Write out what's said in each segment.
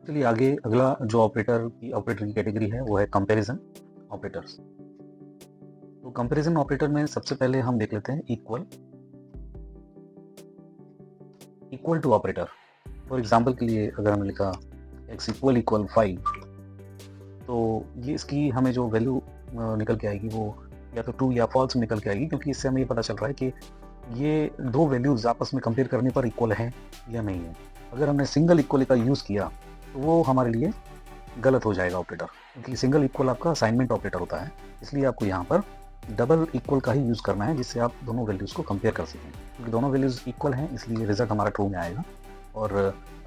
चलिए आगे अगला जो ऑपरेटर की कैटेगरी है वो है कंपैरिजन ऑपरेटर्स। तो कंपैरिजन ऑपरेटर में सबसे पहले हम देख लेते हैं equal to operator. For example के लिए अगर हमने लिखा x इक्वल 5, तो ये इसकी हमें जो वैल्यू निकल के आएगी वो या तो ट्रू या फॉल्स निकल के आएगी, क्योंकि इससे हमें ये पता चल रहा है कि ये दो वैल्यूज आपस में कंपेयर करने पर इक्वल हैं या नहीं है। अगर हमने सिंगल इक्वल का यूज़ किया तो वो हमारे लिए गलत हो जाएगा ऑपरेटर, क्योंकि सिंगल इक्वल आपका असाइनमेंट ऑपरेटर होता है। इसलिए आपको यहाँ पर डबल इक्वल का ही यूज़ करना है, जिससे आप दोनों वैल्यूज़ को कंपेयर कर सकें। क्योंकि दोनों वैल्यूज़ इक्वल हैं, इसलिए रिजल्ट हमारा ट्रू में आएगा। और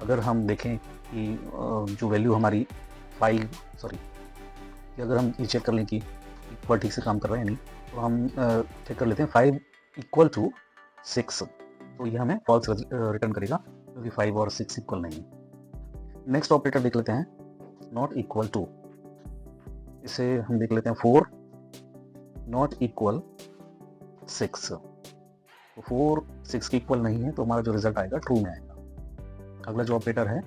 अगर हम देखें कि जो वैल्यू हमारी अगर हम ये चेक कर लें कि इक्वल ठीक से काम कर रहा है या नहीं, तो हम चेक कर लेते हैं 5 इक्वल टू 6, तो ये हमें फॉल्स रिटर्न करेगा, क्योंकि 5 और 6 इक्वल नहीं है। नेक्स्ट ऑपरेटर देख लेते हैं नॉट इक्वल टू। इसे हम देख लेते हैं 4 नॉट इक्वल 6, तो 4 6 के इक्वल नहीं है, तो हमारा जो रिजल्ट आएगा ट्रू में आएगा। अगला जो ऑपरेटर है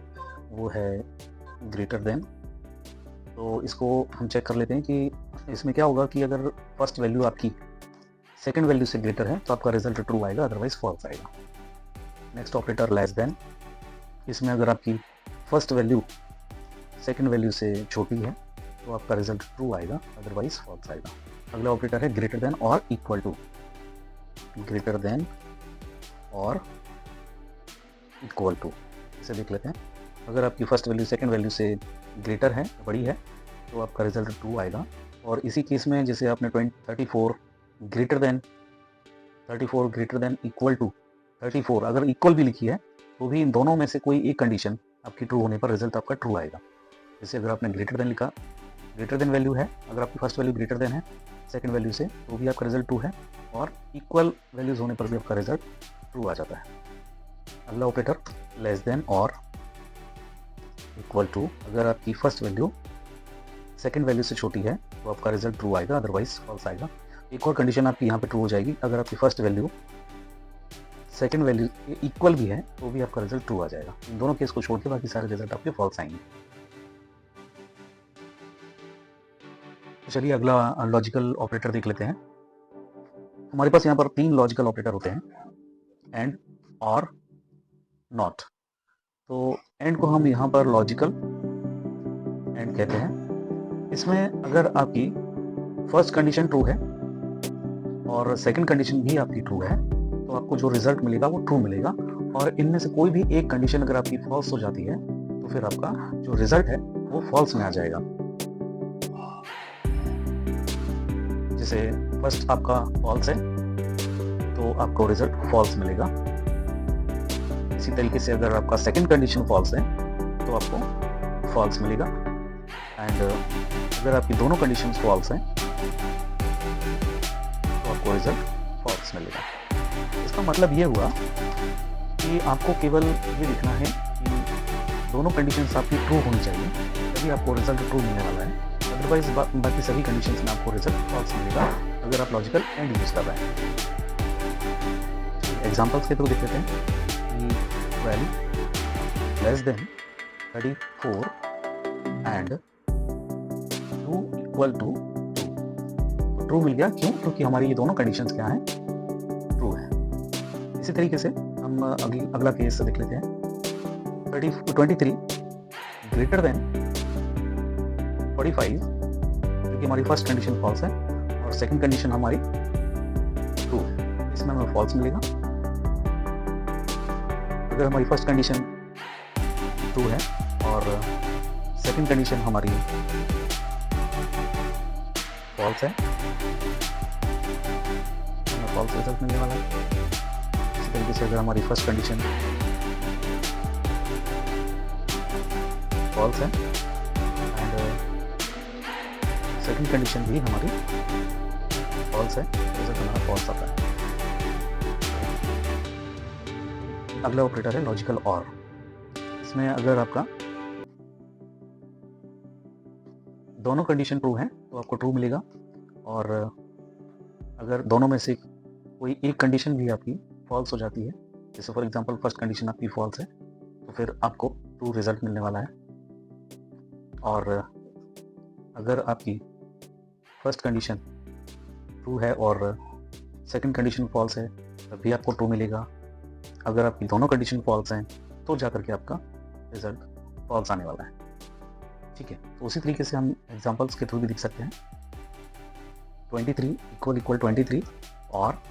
वो है ग्रेटर देन। तो इसको हम चेक कर लेते हैं कि इसमें क्या होगा कि अगर फर्स्ट वैल्यू आपकी सेकंड वैल्यू से ग्रेटर है तो आपका रिजल्ट ट्रू आएगा, अदरवाइज फॉल्स आएगा। Next operator less than. इसमें अगर आपकी फर्स्ट वैल्यू सेकंड वैल्यू से छोटी है तो आपका रिजल्ट ट्रू आएगा, अदरवाइज फॉल्स आएगा। अगला ऑपरेटर है ग्रेटर देन और इक्वल टू। ग्रेटर देन और इक्वल टू, इसे देख लेते हैं। अगर आपकी फर्स्ट वैल्यू सेकंड वैल्यू से ग्रेटर है, बड़ी है, तो आपका रिजल्ट ट्रू आएगा। और इसी केस में जैसे आपने 34 ग्रेटर देन इक्वल टू 34 अगर इक्वल भी लिखी है, तो भी इन दोनों में से कोई एक कंडीशन आपकी ट्रू होने पर रिजल्ट आपका ट्रू आएगा। जैसे अगर आपने ग्रेटर देन लिखा, ग्रेटर देन वैल्यू है, अगर आपकी फर्स्ट वैल्यू ग्रेटर देन है सेकंड वैल्यू से, तो भी आपका रिजल्ट ट्रू है, और इक्वल वैल्यूज होने पर भी आपका रिजल्ट ट्रू आ जाता है। अगला ऑपरेटर लेस देन और इक्वल टू। अगर आपकी फर्स्ट वैल्यू सेकंड वैल्यू से छोटी है तो आपका रिजल्ट ट्रू आएगा, अदरवाइज फॉल्स आएगा। एक और कंडीशन आपकी यहाँ पे ट्रू हो जाएगी, अगर आपकी first value second value equal भी है तो भी आपका रिजल्ट ट्रू आ जाएगा। इन दोनों केस को छोड़ के बाकी सारे रिजल्ट आपके फॉल्स आएंगे। तो चलिए अगला लॉजिकल ऑपरेटर देख लेते हैं। हमारे पास यहाँ पर 3 लॉजिकल ऑपरेटर होते हैं, एंड, और, नॉट। तो एंड को हम यहाँ पर लॉजिकल एंड कहते हैं। इसमें अगर आपकी फर्स्ट कंडीशन ट्रू है और सेकंड कंडीशन भी आपकी ट्रू है, तो आपको जो रिजल्ट मिलेगा वो ट्रू मिलेगा। और इनमें से कोई भी एक कंडीशन अगर आपकी फॉल्स हो जाती है तो फिर आपका जो रिजल्ट है वो फॉल्स में आ जाएगा। जैसे फर्स्ट आपका फॉल्स है तो आपको रिजल्ट फॉल्स मिलेगा। इसी तरीके से अगर आपका सेकंड कंडीशन फॉल्स है तो आपको फॉल्स मिलेगा, एंड अगर आपकी दोनों कंडीशन फॉल्स हैं तो आपको रिजल्ट फॉल्स मिलेगा। इसका मतलब ये हुआ कि आपको केवल ये लिखना है कि दोनों कंडीशंस आपकी ट्रू होनी चाहिए, तभी आपको रिजल्ट ट्रू मिलने वाला है। अदरवाइज बाकी सभी कंडीशंस में आपको रिजल्ट फॉल्स मिलेगा, अगर आप लॉजिकल एंड यूज कर रहे हैं। एग्जांपल्स के थ्रू देख लेते हैं कि 12 less than 34 and 2 equal to 2। True मिल गया, क्यों? क्योंकि हमारी ये दोनों कंडीशंस क्या हैं, ट्रू है। इसी तरीके से हम अगला केस देख लेते हैं। 23 ग्रेटर देन 45, क्योंकि हमारी फर्स्ट कंडीशन फॉल्स है और सेकंड कंडीशन हमारी ट्रू है, इसमें हमें फॉल्स मिलेगा। अगर हमारी फर्स्ट कंडीशन ट्रू है और सेकंड कंडीशन हमारी फॉल्स है, हमें फॉल्स रिजल्ट मिलने वाला है। इसी तरीके से अगर हमारी फर्स्ट कंडीशन फॉल्स है एंड सेकंड कंडीशन भी हमारी फॉल्स है, रिजल्ट हमारा फॉल्स आता है। अगला ऑपरेटर है लॉजिकल और। इसमें अगर आपका दोनों कंडीशन ट्रू है तो आपको ट्रू मिलेगा, और अगर दोनों में से कोई एक कंडीशन भी आपकी फॉल्स हो जाती है, जैसे फॉर एग्जांपल फर्स्ट कंडीशन आपकी फॉल्स है, तो फिर आपको ट्रू रिजल्ट मिलने वाला है। और अगर आपकी फर्स्ट कंडीशन ट्रू है और सेकंड कंडीशन फॉल्स है तब भी आपको ट्रू मिलेगा। अगर आपकी दोनों कंडीशन फॉल्स हैं तो जाकर के आपका रिजल्ट फॉल्स आने वाला है। ठीक है, तो उसी तरीके से हम एग्जांपल्स के थ्रू भी देख सकते हैं। 23 इक्वल 23 और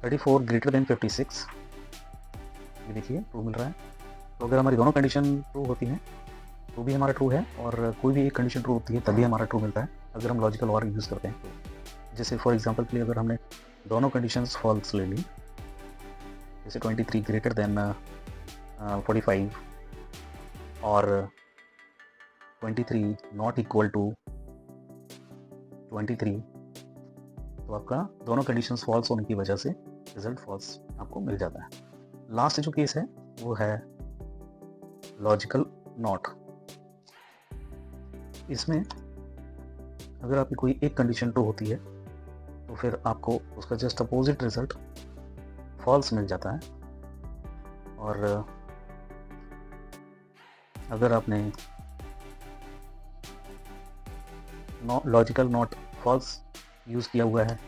34 ग्रेटर देन 56, ये देखिए ट्रू मिल रहा है। तो अगर हमारी दोनों कंडीशन ट्रू होती हैं तो भी हमारा ट्रू है, और कोई भी एक कंडीशन ट्रू होती है तभी हमारा ट्रू मिलता है अगर हम लॉजिकल और यूज़ करते हैं तो। जैसे फॉर एग्जांपल के लिए अगर हमने दोनों कंडीशंस फॉल्स ले ली, जैसे 23 ग्रेटर देन 45 और 23 नॉट इक्वल टू 23, तो आपका दोनों कंडीशंस फॉल्स होने की वजह से रिजल्ट फॉल्स आपको मिल जाता है। लास्ट जो केस है वो है लॉजिकल नॉट। इसमें अगर आपकी कोई एक कंडीशन ट्रू होती है तो फिर आपको उसका जस्ट अपोजिट रिजल्ट फॉल्स मिल जाता है। और अगर आपने लॉजिकल नॉट फॉल्स यूज़ किया हुआ है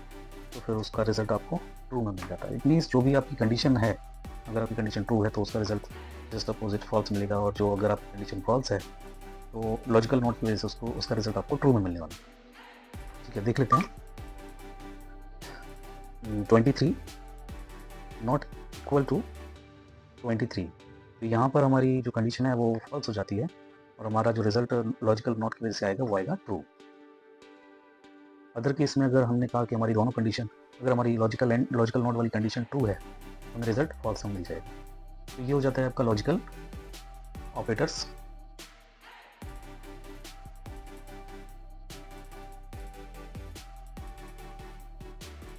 तो फिर उसका रिजल्ट आपको ट्रू में मिल जाता है। इट मीन्स जो भी आपकी कंडीशन है, अगर आपकी कंडीशन ट्रू है तो उसका रिजल्ट जस्ट अपोजिट फॉल्स मिलेगा, और जो अगर आपकी कंडीशन फॉल्स है तो लॉजिकल नॉट की वजह से उसका रिजल्ट आपको ट्रू में मिलने वाला है। ठीक है, देख लेते हैं। 23 नॉट इक्वल टू 23, तो यहाँ पर हमारी जो कंडीशन है वो फॉल्स हो जाती है और हमारा जो रिजल्ट लॉजिकल नॉट की वजह से आएगा वो आएगा ट्रू। अदर केस में अगर हमने कहा कि हमारी दोनों कंडीशन, अगर हमारी लॉजिकल नॉट वाली कंडीशन ट्रू है तो हमें रिजल्ट फॉल्स मिल जाएगा। तो ये हो जाता है आपका लॉजिकल ऑपरेटर्स